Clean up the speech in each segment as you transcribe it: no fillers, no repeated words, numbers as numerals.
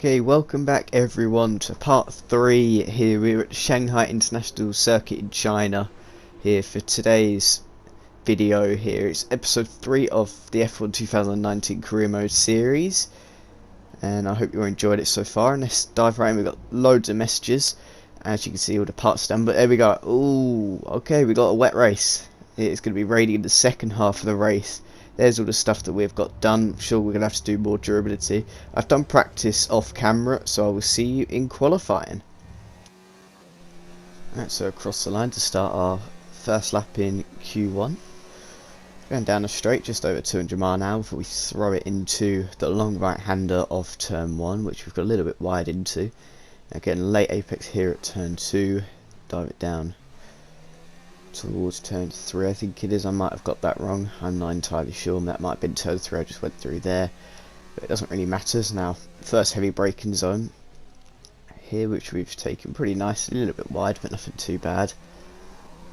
Okay, welcome back everyone to part 3 here. We're at Shanghai International Circuit in China here for today's video here. It's episode 3 of the F1 2019 Career Mode series, and I hope you all enjoyed it so far. And let's dive right in. We've got loads of messages, as you can see all the parts done, but there we go. Ooh, okay, we got a wet race. It's going to be rating the second half of the race. There's all the stuff that we've got done. I'm sure we're going to have to do more durability. I've done practice off camera, so I will see you in qualifying. Alright, so across the line to start our first lap in Q1. Going down the straight, just over 200 miles an hour before we throw it into the long right-hander of turn 1, which we've got a little bit wide into. Now getting late apex here at turn 2, dive it down towards turn 3, I think it is. I might have got that wrong, I'm not entirely sure. That might have been turn 3, I just went through there, but it doesn't really matter. Now first heavy braking zone here, which we've taken pretty nicely, a little bit wide but nothing too bad.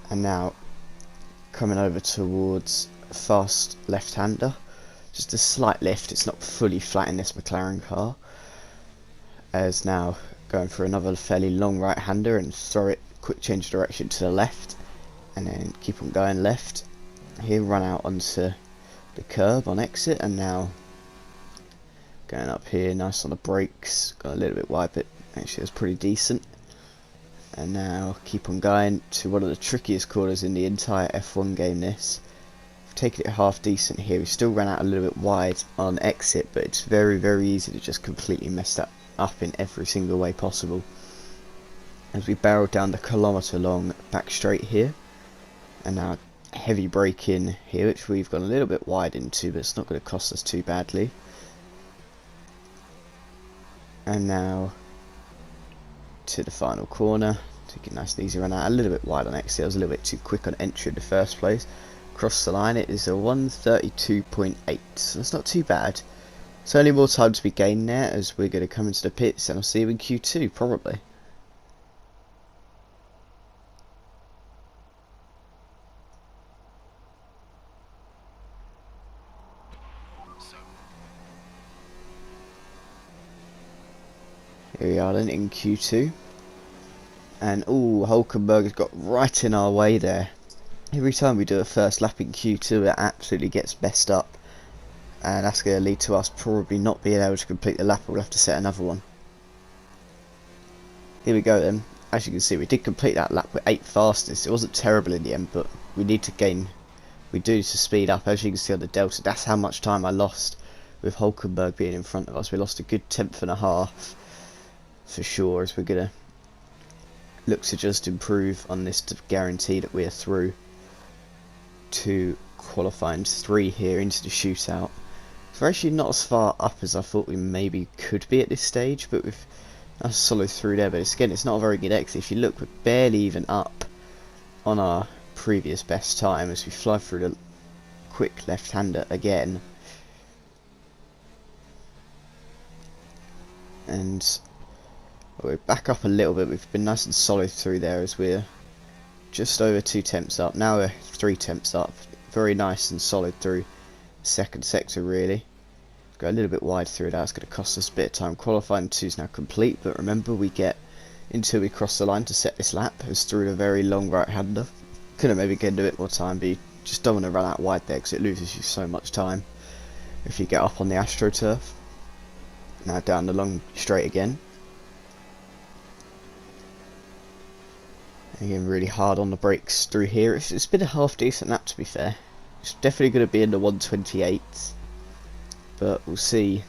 And now coming over towards fast left-hander, just a slight lift, it's not fully flat in this McLaren car. As now going for another fairly long right-hander and throw it, quick change direction to the left, and then keep on going left. Here run out onto the curb on exit, and now going up here, nice on the brakes, got a little bit wide but actually it was pretty decent. And now keep on going to one of the trickiest corners in the entire F1 game. This I've taken it half decent here. We still ran out a little bit wide on exit, but it's very easy to just completely mess that up in every single way possible. As we barrel down the kilometre long back straight here, and now heavy braking here, which we've gone a little bit wide into, but it's not going to cost us too badly. And now to the final corner, take it nice and easy, run out a little bit wide on exit. I was a little bit too quick on entry in the first place. Across the line it is a 1:32.8, so it's not too bad. It's only more time to be gained there, as we're going to come into the pits and I'll see you in Q2 probably. Here we are then in Q2, and Hulkenberg has got right in our way there. Every time we do a first lap in Q2 it absolutely gets messed up, and that's going to lead to us probably not being able to complete the lap. We'll have to set another one. Here we go then. As you can see, we did complete that lap with 8 fastest. It wasn't terrible in the end, but we need to gain, we do need to speed up. As you can see on the delta, that's how much time I lost with Hulkenberg being in front of us. We lost a good 1/10 for sure, as we're going to look to just improve on this to guarantee that we're through to qualifying 3 here into the shootout. So we're actually not as far up as I thought we maybe could be at this stage, but we've solid through there. But again, it's not a very good exit. If you look, we're barely even up on our previous best time as we fly through the quick left-hander again. And we're back up a little bit. We've been nice and solid through there as we're just over 2 temps up. Now we're 3 temps up. Very nice and solid through the second sector really. Go a little bit wide through that. It's going to cost us a bit of time. Qualifying 2 is now complete, but remember we get until we cross the line to set this lap as through the very long right-hander. Could have maybe gained a bit more time, but you just don't want to run out wide there because it loses you so much time if you get up on the AstroTurf. Now down the long straight again. Again, really hard on the brakes through here. It's been a half decent lap, to be fair. It's definitely going to be in the 1:28, but we'll see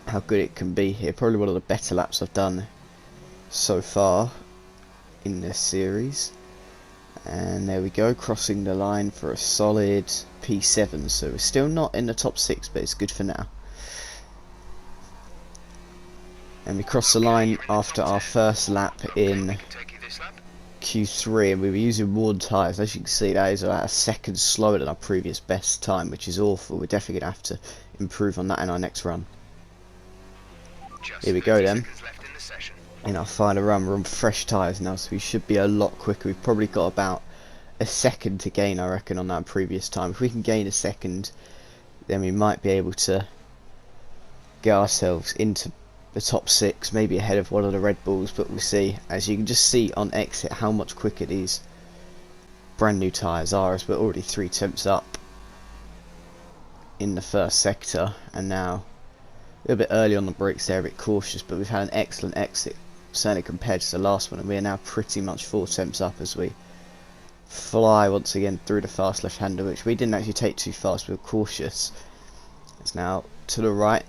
how good it can be here. Probably one of the better laps I've done so far in this series. And there we go, crossing the line for a solid P7. So we're still not in the top 6, but it's good for now. And we cross the line after our first lap in Q3, and we were using worn tyres. As you can see, that is about a second slower than our previous best time, which is awful. We're definitely going to have to improve on that in our next run. Here we go then. In our final run, we're on fresh tyres now, so we should be a lot quicker. We've probably got about a second to gain, I reckon, on that previous time. If we can gain a second, then we might be able to get ourselves into the top 6, maybe ahead of one of the Red Bulls, but we'll see. As you can just see on exit how much quicker these brand new tyres are, as we're already 3 tenths up in the first sector, and now a little bit early on the brakes there, a bit cautious, but we've had an excellent exit, certainly compared to the last one, and we are now pretty much 4 tenths up as we fly once again through the fast left-hander, which we didn't actually take too fast, we were cautious. It's now to the right,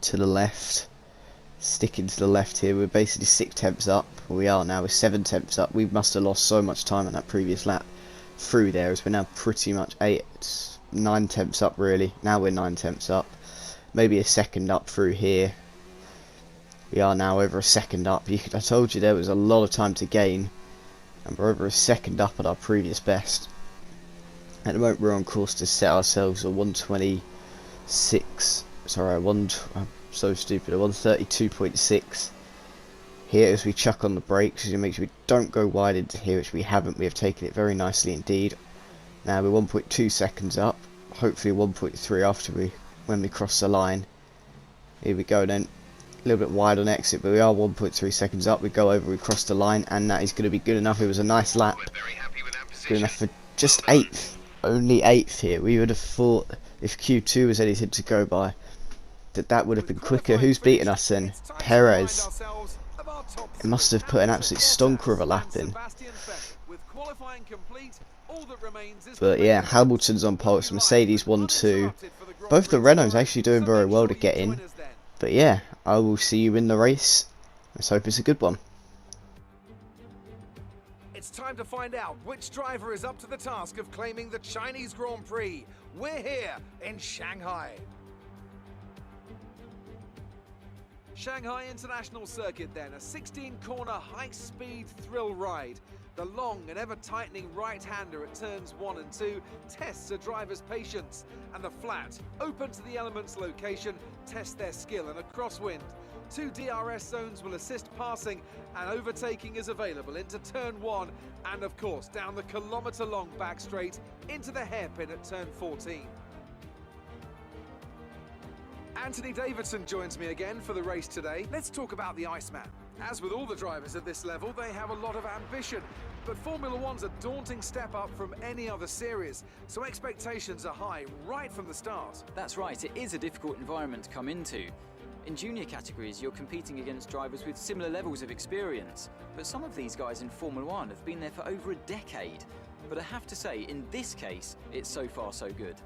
to the left, sticking to the left here. We're basically 6 tenths up. We are now, we're 7 tenths up. We must have lost so much time on that previous lap through there, as we're now pretty much 9 tenths up really. Now we're 9 tenths up, maybe a second up through here. We are now over a second up. I told you there was a lot of time to gain, and we're over a second up at our previous best. At the moment we're on course to set ourselves a 126, sorry, I'm so stupid, a 132.6 here as we chuck on the brakes, to make sure we don't go wide into here, which we haven't. We have taken it very nicely indeed. Now we're 1.2 seconds up, hopefully 1.3 after when we cross the line. Here we go then, a little bit wide on exit, but we are 1.3 seconds up. We go over, we cross the line, and that is going to be good enough. It was a nice lap, good enough for just 8th, only 8th here. We would have thought if Q2 was anything to go by, that would have been quicker. Who's beating us then? Perez. It must have put an absolute stonker of a lap in. But yeah, Hamilton's on pole. It's Mercedes 1-2. Both the Renaults actually doing very well to get in. But yeah, I will see you in the race. Let's hope it's a good one. It's time to find out which driver is up to the task of claiming the Chinese Grand Prix. We're here in Shanghai. Shanghai International Circuit then, a 16-corner high-speed thrill ride. The long and ever-tightening right-hander at turns 1 and 2 tests a driver's patience, and the flat, open to the elements location, tests their skill in a crosswind. 2 DRS zones will assist passing, and overtaking is available into turn 1, and of course down the kilometre-long back straight into the hairpin at turn 14. Anthony Davidson joins me again for the race today. Let's talk about the Iceman. As with all the drivers at this level, they have a lot of ambition, but Formula One's a daunting step up from any other series, so expectations are high right from the start. That's right, it is a difficult environment to come into. In junior categories, you're competing against drivers with similar levels of experience, but some of these guys in Formula One have been there for over a decade. But I have to say, in this case, it's so far so good.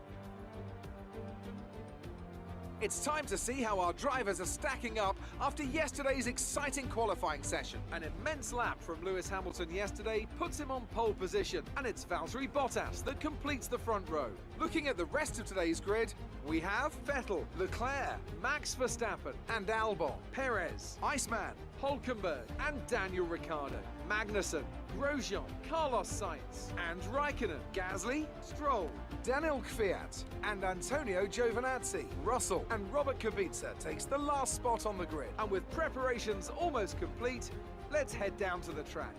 It's time to see how our drivers are stacking up after yesterday's exciting qualifying session. An immense lap from Lewis Hamilton yesterday puts him on pole position, and it's Valtteri Bottas that completes the front row. Looking at the rest of today's grid, we have Vettel, Leclerc, Max Verstappen and Albon, Perez, Iceman, Hülkenberg and Daniel Ricciardo, Magnussen, Grosjean, Carlos Sainz and Raikkonen, Gasly, Stroll, Daniel Kvyat and Antonio Giovinazzi. Russell and Robert Kubica takes the last spot on the grid, and with preparations almost complete, let's head down to the track.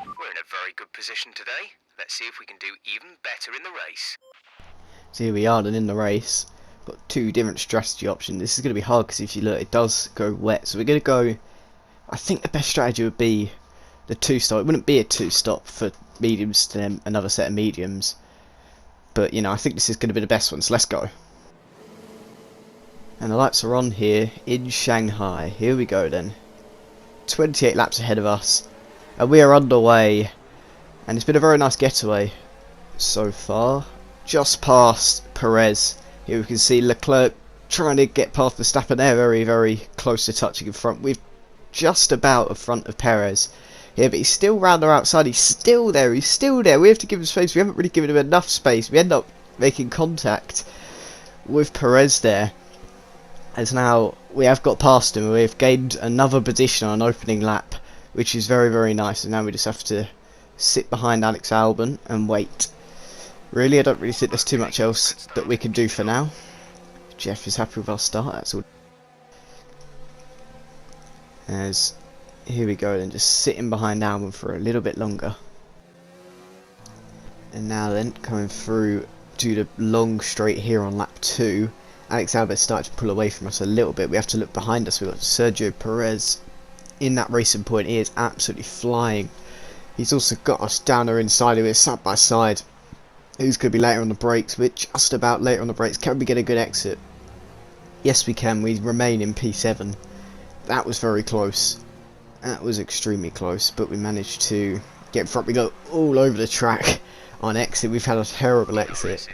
We're in a very good position today. Let's see if we can do even better in the race. So here we are then in the race. Got 2 different strategy options. This is going to be hard because if you look, it does go wet. So we're going to go, I think the best strategy would be the 2-stop. It wouldn't be a 2-stop for mediums to then another set of mediums. But, you know, I think this is going to be the best one. So let's go. And the lights are on here in Shanghai. Here we go then. 28 laps ahead of us. And we are underway. And it's been a very nice getaway so far. Just past Perez. Here we can see Leclerc trying to get past Verstappen there, very, very close to touching in front. We're just about in front of Perez here, but he's still round or outside. He's still there. He's still there. We have to give him space. We haven't really given him enough space. We end up making contact with Perez there. As now we have got past him. We have gained another position on an opening lap, which is very, very nice. And now we just have to sit behind Alex Albon and wait. Really, I don't really think there's too much else that we can do for now. Jeff is happy with our start, that's all. As here we go then, just sitting behind Albon for a little bit longer. And now then, coming through to the long straight here on lap 2, Alex Albert started to pull away from us a little bit. We have to look behind us. We've got Sergio Perez in that racing point. He is absolutely flying. He's also got us down our inside. We're side by side. Who's going to be later on the brakes? We're just about later on the brakes. Can we get a good exit? Yes, we can. We remain in P7. That was very close. That was extremely close, but we managed to get in front. We go all over the track on exit. We've had a terrible exit.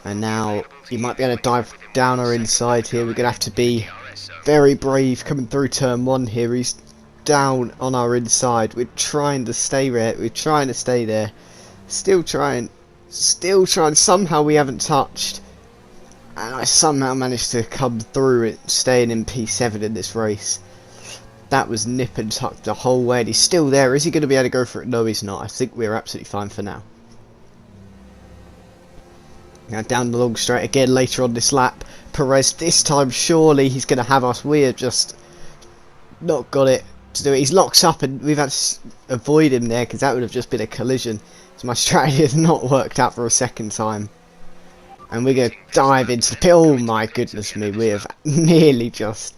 And now you might be able to dive down our inside here. We're going to have to be very brave coming through turn 1 here. He's down on our inside. We're trying to stay there. We're trying to stay there. Still trying. Still trying. Somehow we haven't touched. And I somehow managed to come through it, staying in P7 in this race. That was nip and tuck the whole way. And he's still there. Is he going to be able to go for it? No, he's not. I think we're absolutely fine for now. Now down the long straight again later on this lap. Perez this time, surely he's going to have us. We have just not got it to do it. He's locked up and we've had to avoid him there because that would have just been a collision. So my strategy has not worked out for a second time. And we're going to dive into the pit. Oh my goodness me, we have nearly just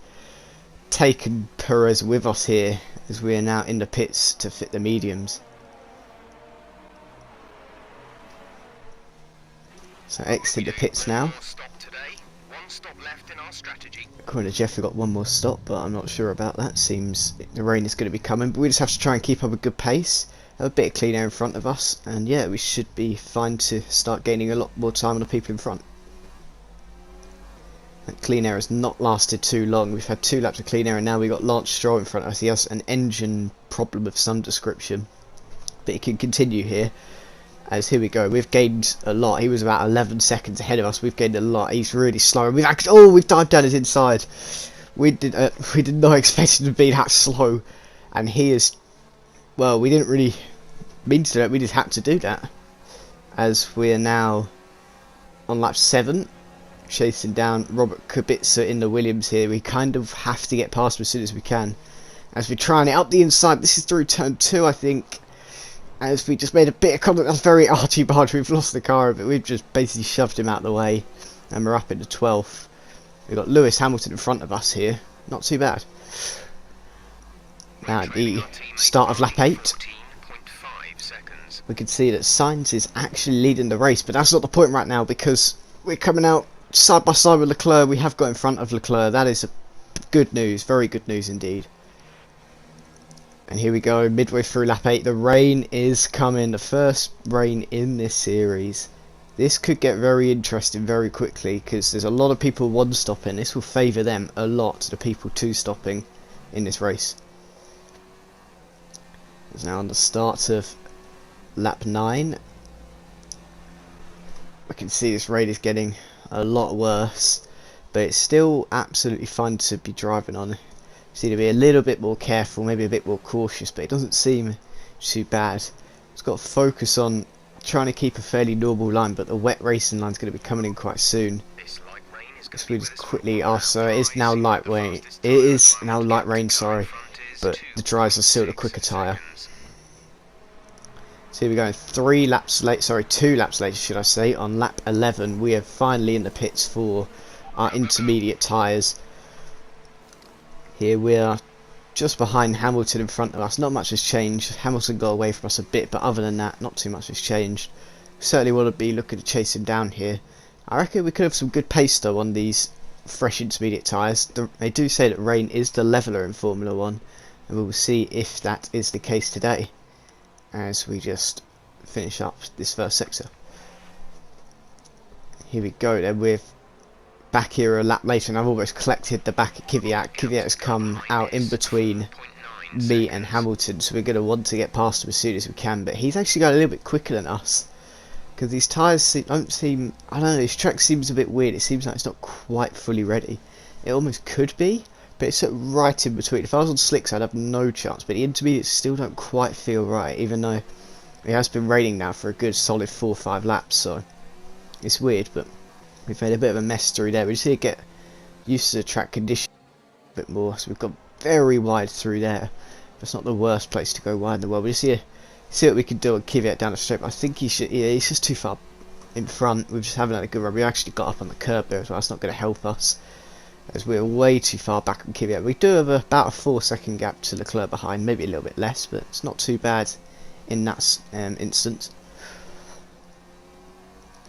taken Perez with us here as we are now in the pits to fit the mediums. So exit the pits now. According to Jeff, we got one more stop, but I'm not sure about that. Seems the rain is going to be coming, but we just have to try and keep up a good pace. Have a bit of clean air in front of us, and yeah, we should be fine to start gaining a lot more time on the people in front. That clean air has not lasted too long. We've had 2 laps of clean air, and now we've got Lance Stroll in front of us. He has an engine problem of some description, but he can continue here. As here we go, we've gained a lot. He was about 11 seconds ahead of us. We've gained a lot. He's really slow. We've actually, we've dived down his inside. We did not expect him to be that slow, and he is. Well, we didn't really mean to do it. We just had to do that. As we are now on lap 7, chasing down Robert Kubica in the Williams here. We kind of have to get past him as soon as we can. As we're trying it up the inside. This is through turn 2, I think. As we just made a bit of contact. That's very argy-bargy. We've lost the car, but we've just basically shoved him out of the way. And we're up into 12th. We've got Lewis Hamilton in front of us here. Not too bad. Now at the start of lap 8, we can see that Sainz is actually leading the race, but that's not the point right now because we're coming out side by side with Leclerc. We have got in front of Leclerc. That is good news, very good news indeed. And here we go, midway through lap 8. The rain is coming, the first rain in this series. This could get very interesting very quickly because there's a lot of people 1-stopping. This will favour them a lot, the people 2-stopping in this race. It's now on the start of lap 9. We can see this rain is getting a lot worse, but it's still absolutely fun to be driving on. Just need to be a little bit more careful, maybe a bit more cautious, but it doesn't seem too bad. It's got to focus on trying to keep a fairly normal line, but the wet racing line is going to be coming in quite soon. So we just quickly, so it is now light rain. It is now light rain, sorry, but the dries are still the quicker tyre. So here we go, 2 laps later should I say, on lap 11 we are finally in the pits for our intermediate tyres. Here we are just behind Hamilton in front of us. Not much has changed. Hamilton got away from us a bit, but other than that, not too much has changed. Certainly want to be looking to chase him down here. I reckon we could have some good pace though on these fresh intermediate tyres. They do say that rain is the leveller in Formula 1, and we will see if that is the case today as we just finish up this first sector. Here we go then, we're back here a lap later and I've almost collected the back at Kvyat. Kvyat has come out in between me and Hamilton, so we're going to want to get past him as soon as we can, but he's actually going a little bit quicker than us because these tyres don't seem, I don't know, this track seems a bit weird. It seems like it's not quite fully ready. It almost could be, but it's sort of right in between. If I was on slicks I'd have no chance, but the intermediates still don't quite feel right, even though it has been raining now for a good solid 4 or 5 laps, so it's weird, but we've made a bit of a mess through there. We just need to get used to the track condition a bit more. So we've got very wide through there. That's not the worst place to go wide in the world. We just need to See what we can do on Kvyat down the straight. I think he should. Yeah, he's just too far in front. We just haven't had a good run. We actually got up on the curb there as well. That's not going to help us, as we're way too far back on Kvyat. We do have about a 4-second gap to Leclerc behind, maybe a little bit less, but it's not too bad in that instance.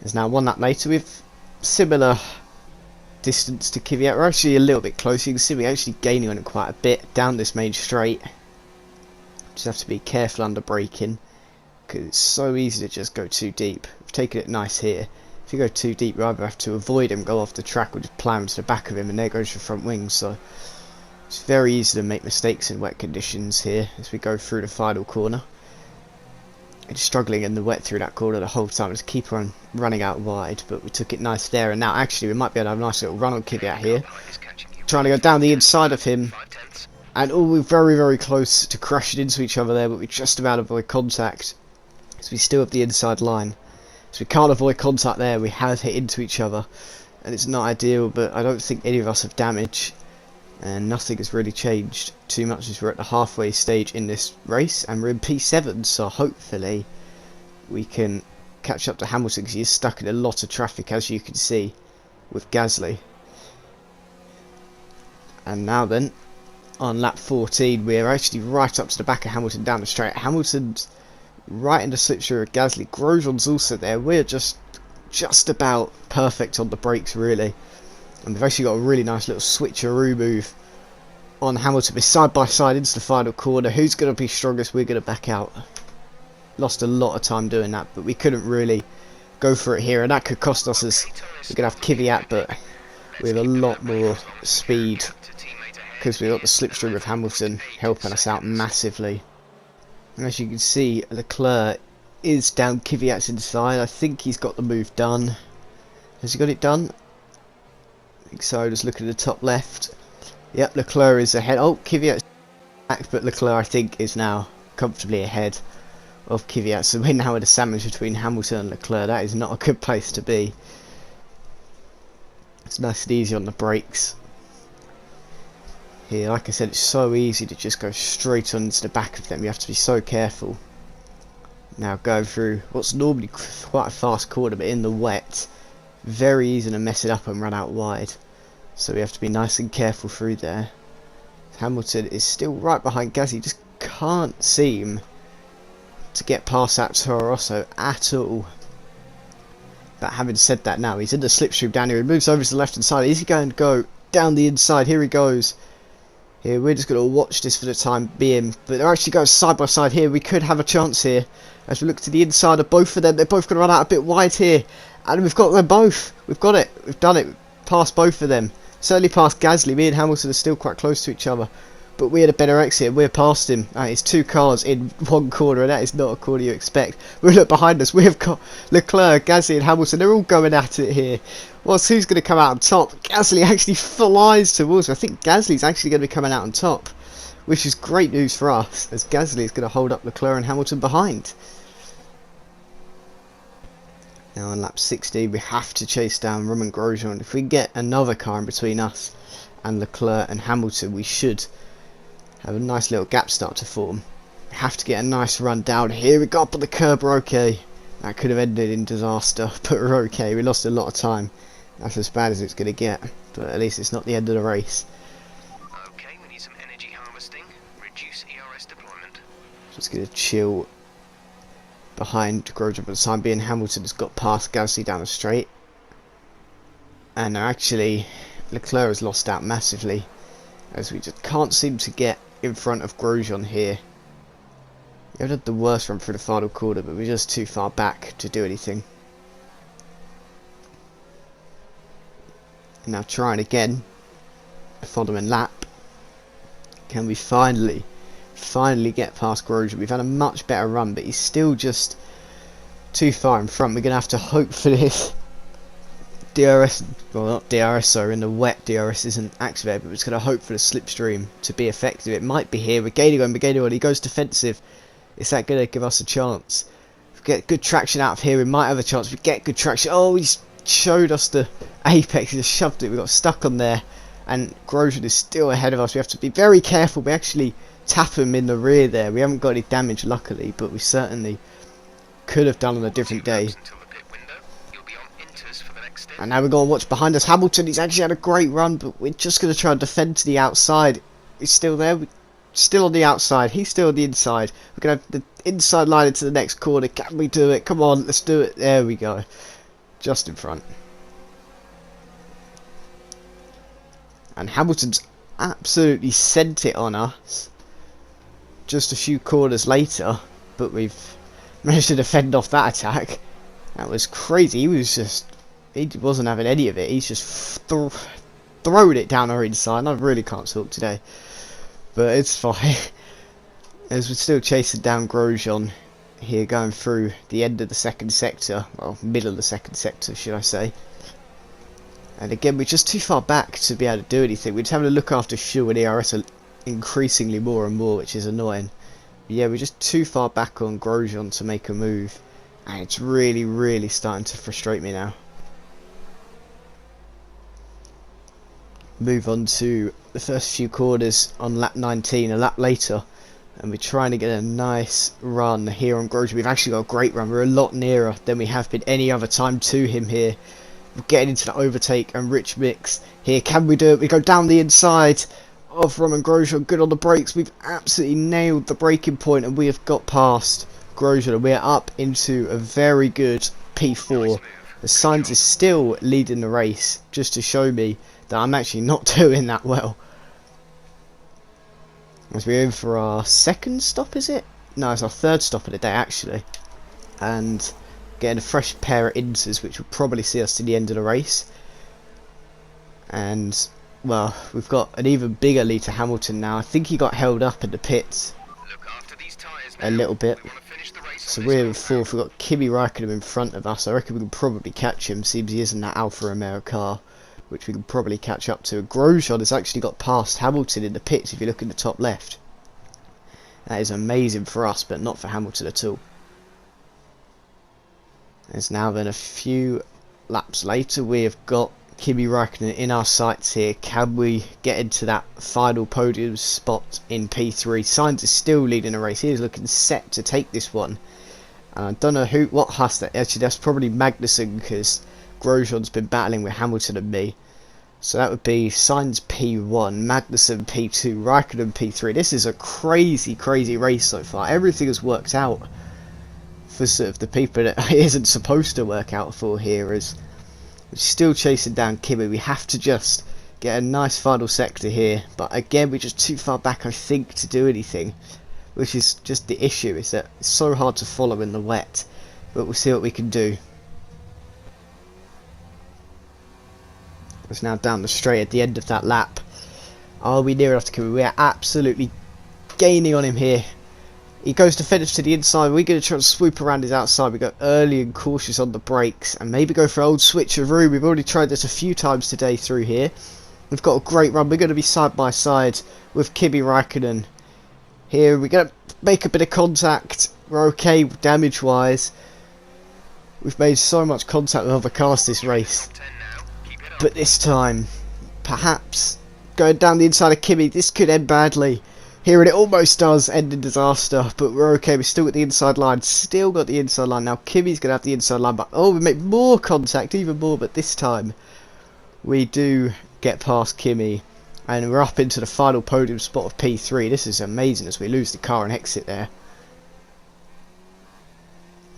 As now 1 lap later, with similar distance to Kvyat. We're actually a little bit closer. You can see we're actually gaining on it quite a bit down this main straight. Just have to be careful under braking, because it's so easy to just go too deep. We've taken it nice here. If you go too deep, you either have to avoid him, go off the track, or just plough him to the back of him, and there goes your front wing. So it's very easy to make mistakes in wet conditions here as we go through the final corner. It's struggling in the wet through that corner the whole time. Just keep on running out wide, but we took it nice there. And now actually we might be able to have a nice little run on Kvyat here, trying to go down the inside of him. And we're very, very close to crashing into each other there, but we just about avoid contact. So we still have the inside line. So we can't avoid contact there. We have hit into each other, and it's not ideal, but I don't think any of us have damage. And nothing has really changed too much as we're at the halfway stage in this race, and we're in P7, so hopefully we can catch up to Hamilton, because he is stuck in a lot of traffic, as you can see, with Gasly. And now then, on lap 14, we're actually right up to the back of Hamilton down the straight. Hamilton's right in the slipstream of Gasly. Grosjean's also there. We're just about perfect on the brakes, really. And we've actually got a really nice little switcheroo move on Hamilton. We're side by side into the final corner. Who's going to be strongest? We're going to back out. Lost a lot of time doing that, but we couldn't really go for it here, and that could cost us, as we're going to have Kvyat, but with a lot more speed, because we've got the slipstream of Hamilton helping us out massively. And as you can see, Leclerc is down Kvyat's inside. I think he's got the move done. Has he got it done? I think so. Just look at the top left. Yep, Leclerc is ahead. Oh, Kvyat's back, but Leclerc, I think, is now comfortably ahead of Kvyat. So we're now at a sandwich between Hamilton and Leclerc. That is not a good place to be. It's nice and easy on the brakes. Here, like I said, it's so easy to just go straight onto the back of them. You have to be so careful. Now go through what's normally quite a fast corner, but in the wet, very easy to mess it up and run out wide. So we have to be nice and careful through there. Hamilton is still right behind Gasly. Just can't seem to get past that Toro Rosso at all. But having said that, now he's in the slipstream down here. He moves over to the left hand side. Is he going to go down the inside? Here he goes. Here, we're just going to watch this for the time being. But they're actually going side by side here. We could have a chance here as we look to the inside of both of them. They're both going to run out a bit wide here. And we've got them both. We've got it. We've done it. Past both of them. Certainly past Gasly. Me and Hamilton are still quite close to each other. But we had a better exit. We're past him. It's 2 cars in one corner, and that is not a corner you expect. We look behind us. We've got Leclerc, Gasly and Hamilton. They're all going at it here. Whilst who's going to come out on top? Gasly actually flies towards me. I think Gasly's actually going to be coming out on top, which is great news for us, as Gasly is going to hold up Leclerc and Hamilton behind. Now on lap 16, we have to chase down Romain Grosjean. If we get another car in between us and Leclerc and Hamilton, we should have a nice little gap start to form. We have to get a nice run down here. We got up on the curb, we're okay. That could have ended in disaster, but we're okay. We lost a lot of time. That's as bad as it's going to get, but at least it's not the end of the race. Okay, we need some energy harvesting. Reduce ERS deployment. Just going to chill behind Grosjean for the time being. Hamilton has got past Gasly down the straight. And actually, Leclerc has lost out massively, as we just can't seem to get in front of Grosjean here. We had the worst run through the final corner, but we're just too far back to do anything. Now trying again, a following lap. Can we finally get past Grosjean? We've had a much better run, but he's still just too far in front. We're going to have to hope for this DRS, well not DRS, sorry, in the wet DRS isn't activated, but we're just going to hope for the slipstream to be effective. It might be here. We're gaining on, he goes defensive. Is that going to give us a chance? If we get good traction out of here, we might have a chance. If we get good traction, oh, he's showed us the apex, he just shoved it, we got stuck on there, and Grosjean is still ahead of us. We have to be very careful. We actually tap him in the rear there. We haven't got any damage luckily, but we certainly could have done on a different day. Until the pit window. You'll be on inters for the next stint. And now we're going to watch behind us. Hamilton, he's actually had a great run, but we're just going to try and defend to the outside. He's still there. We're still on the outside. He's still on the inside. We're going to have the inside line into the next corner. Can we do it? Come on, let's do it. There we go. Just in front. And Hamilton's absolutely sent it on us just a few corners later, but we've managed to defend off that attack. That was crazy. He wasn't having any of it. He's just thrown it down our inside, and I really can't talk today, but it's fine. As we're still chasing down Grosjean here, going through the end of the second sector, well, middle of the second sector should I say. And again, we're just too far back to be able to do anything. We're just having to look after Shu and ERS increasingly more and more, which is annoying. But yeah, we're just too far back on Grosjean to make a move, and it's really starting to frustrate me now. Move on to the first few corners on lap 19, a lap later, and we're trying to get a nice run here on Grosjean. We've actually got a great run. We're a lot nearer than we have been any other time to him here. We're getting into the overtake and rich mix here. Can we do it? We go down the inside of Romain Grosjean. Good on the brakes. We've absolutely nailed the braking point, and we have got past Grosjean, and we're up into a very good P4. The Sainz is still leading the race, just to show me that I'm actually not doing that well. As we're in for our second stop, is it? No, it's our third stop of the day actually, and getting a fresh pair of inters, which will probably see us to the end of the race. And well, we've got an even bigger lead to Hamilton now. I think he got held up in the pits Look after these tyres a now. little bit. We want to finish the race So on we're this in fourth. We've got Kimi Räikkönen in front of us. I reckon we can probably catch him. Seems he is in that Alfa Romeo car, which we can probably catch up to. Grosjean has actually got past Hamilton in the pits if you look in the top left. That is amazing for us, but not for Hamilton at all. There's now then a few laps later, we have got Kimi Räikkönen in our sights here. Can we get into that final podium spot in P3? Sainz is still leading the race. He is looking set to take this one. And I don't know what has that. Actually, that's probably Magnussen, because Grosjean's been battling with Hamilton and me. So that would be Sainz P1, Magnussen P2, Räikkönen P3. This is a crazy race so far. Everything has worked out for sort of the people that it isn't supposed to work out for here. As we're still chasing down Kimi. We have to just get a nice final sector here, but again we're just too far back I think to do anything, which is just the issue, is that it's so hard to follow in the wet, but we'll see what we can do. It's now down the straight at the end of that lap. Are we near enough to Kimi? We are absolutely gaining on him here. He goes to finish to the inside. We're going to try and swoop around his outside. We go early and cautious on the brakes, and maybe go for old switcheroo. We've already tried this a few times today through here. We've got a great run. We're going to be side by side with Kimi Räikkönen. Here we're going to make a bit of contact. We're okay damage wise. We've made so much contact with other cars this race, but this time perhaps going down the inside of Kimi, this could end badly here, and it almost does end in disaster, but we're okay. We still got the inside line, now Kimi's going to have the inside line, but oh, we make more contact, even more, but this time we do get past Kimi, and we're up into the final podium spot of P3. This is amazing as we lose the car and exit there,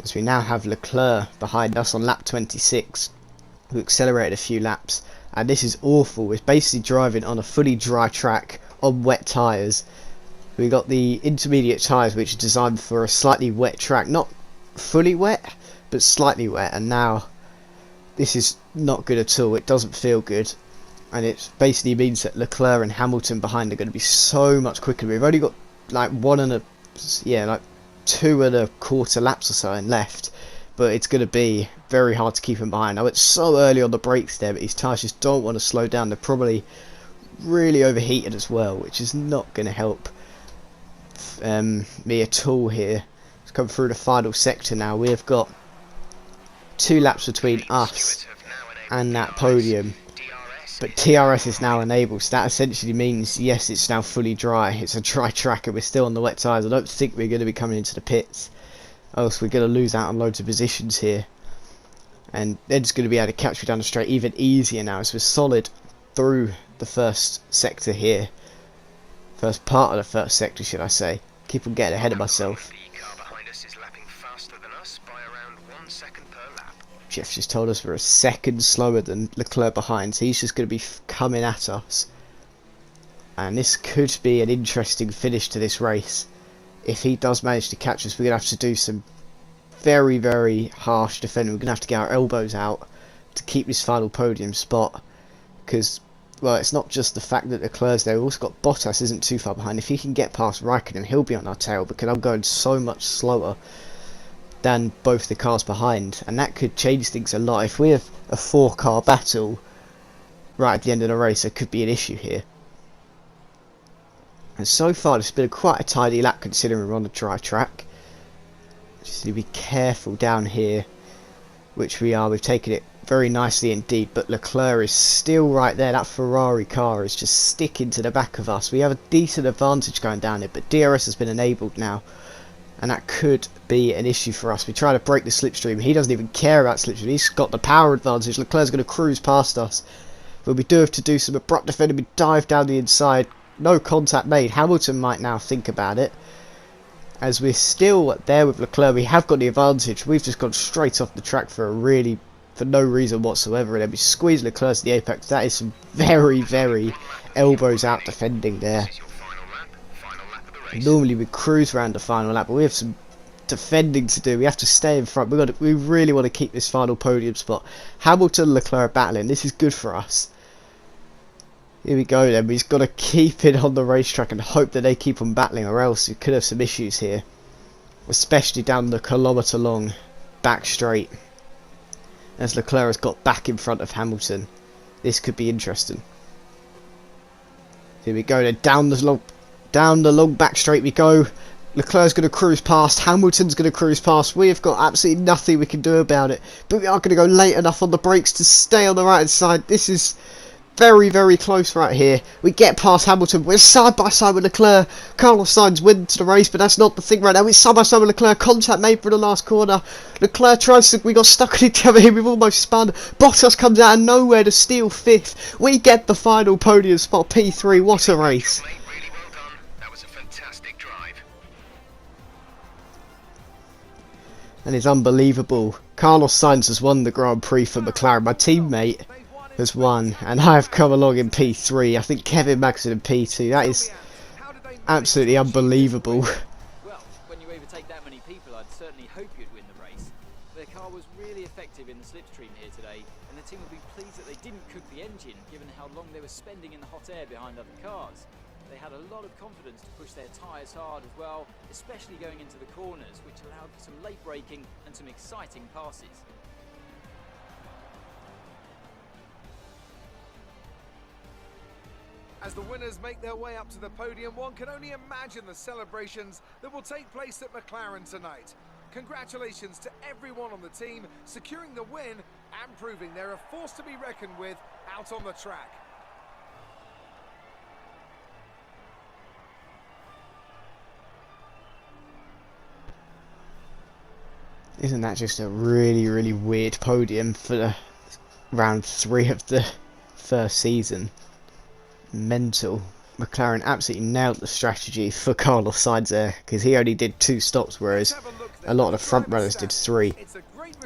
as we now have Leclerc behind us on lap 26, who accelerated a few laps, and this is awful. We're basically driving on a fully dry track on wet tyres. We got the intermediate tyres, which are designed for a slightly wet track, not fully wet but slightly wet, and now this is not good at all. It doesn't feel good, and it basically means that Leclerc and Hamilton behind are going to be so much quicker. We've only got like 2.25 laps or so left, but it's going to be very hard to keep him behind. I went so early on the brakes there, but his tyres just don't want to slow down. They're probably really overheated as well, which is not going to help me at all here. Let's come through the final sector now. We've got 2 laps between us and that podium. But TRS is now enabled, so that essentially means, yes, it's now fully dry. It's a dry track and we're still on the wet tyres. I don't think we're going to be coming into the pits, else we're going to lose out on loads of positions here. And they're just going to be able to catch me down the straight even easier now, as we're solid through the first sector here. First part of the first sector, should I say. Keep on getting ahead of myself. The car behind us is lapping faster than us by around 1 second per lap. Jeff just told us we're a second slower than Leclerc behind, so he's just going to be coming at us. And this could be an interesting finish to this race. If he does manage to catch us, we're going to have to do some very, very harsh defending. We're going to have to get our elbows out to keep this final podium spot. Because, well, it's not just the fact that Leclerc's there, we've also got Bottas isn't too far behind. If he can get past Raikkonen, he'll be on our tail, because I'm going so much slower than both the cars behind, and that could change things a lot. If we have a 4-car battle right at the end of the race, there could be an issue here. And so far it's been quite a tidy lap considering we're on a dry track. Just need to be careful down here, which we are. We've taken it very nicely indeed, but Leclerc is still right there. That Ferrari car is just sticking to the back of us. We have a decent advantage going down here, but DRS has been enabled now, and that could be an issue for us. We try to break the slipstream. He doesn't even care about slipstream. He's got the power advantage. Leclerc's going to cruise past us. But we do have to do some abrupt defending. We dive down the inside. No contact made. Hamilton might now think about it. As we're still there with Leclerc, we have got the advantage. We've just gone straight off the track for no reason whatsoever. And then we squeeze Leclerc to the apex. That is some very, very elbows out defending there. Normally we cruise around the final lap, but we have some defending to do. We have to stay in front. We really want to keep this final podium spot. Hamilton, Leclerc battling. This is good for us. Here we go then. We've got to keep it on the racetrack and hope that they keep on battling, or else we could have some issues here, especially down the kilometre long back straight. As Leclerc has got back in front of Hamilton, this could be interesting. Here we go then. Down the long back straight we go. Leclerc's going to cruise past. Hamilton's going to cruise past. We have got absolutely nothing we can do about it. But we are going to go late enough on the brakes to stay on the right hand side. This is very, very close right here. We get past Hamilton. We're side by side with Leclerc. Carlos Sainz wins the race, but that's not the thing right now. We're side by side with Leclerc. Contact made for the last corner. Leclerc tries to... We got stuck on each other here. We've almost spun. Bottas comes out of nowhere to steal 5th. We get the final podium spot. P3. What a race. And it's unbelievable. Carlos Sainz has won the Grand Prix for McLaren. My teammate has won, and I have come along in P3. I think Kevin Magnussen in P2. That is absolutely unbelievable. Well, when you overtake that many people, I'd certainly hope you'd win the race. Their car was really effective in the slipstream here today, and the team will be pleased that they didn't cook the engine, given how long they were spending in the hot air behind other cars. They had a lot of confidence to push their tyres hard as well, especially going into the corners, which allowed for some late braking and some exciting passes. As the winners make their way up to the podium, one can only imagine the celebrations that will take place at McLaren tonight. Congratulations to everyone on the team, securing the win and proving they're a force to be reckoned with out on the track. Isn't that just a really, really weird podium for the round 3 of the first season? Mental. McLaren absolutely nailed the strategy for Carlos Sainz there, because he only did 2 stops, whereas a lot of the front runners did 3,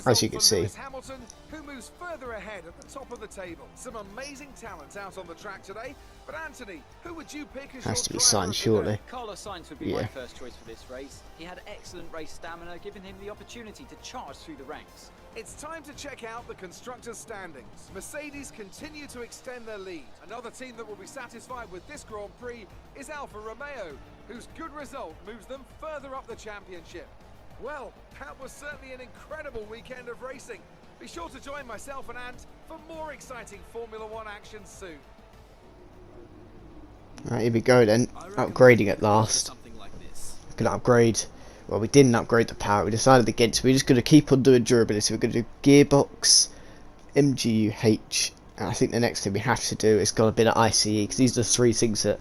as you can see. Hamilton, who moves further ahead at the top of the table. Some amazing talent out on the track today. But Anthony, who would you pick as Has to be your signed shortly. Carlos Sainz would be my first choice for this race. He had excellent race stamina, giving him the opportunity to charge through the ranks. It's time to check out the constructors' standings. Mercedes continue to extend their lead. Another team that will be satisfied with this Grand Prix is Alfa Romeo, whose good result moves them further up the championship. Well, that was certainly an incredible weekend of racing. Be sure to join myself and Ant for more exciting Formula One action soon. Right, here we go then. Upgrading at last. We're going to upgrade. Well, we didn't upgrade the power. We decided against it. We're just going to keep on doing durability. We're going to do gearbox, MGU-H, And I think the next thing we have to do is go a bit of ICE, because these are the three things that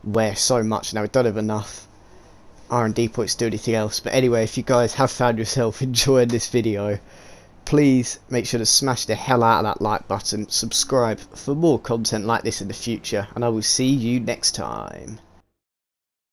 wear so much now. We don't have enough R&D points to do anything else. But anyway, if you guys have found yourself enjoying this video, please make sure to smash the hell out of that like button, subscribe for more content like this in the future, and I will see you next time.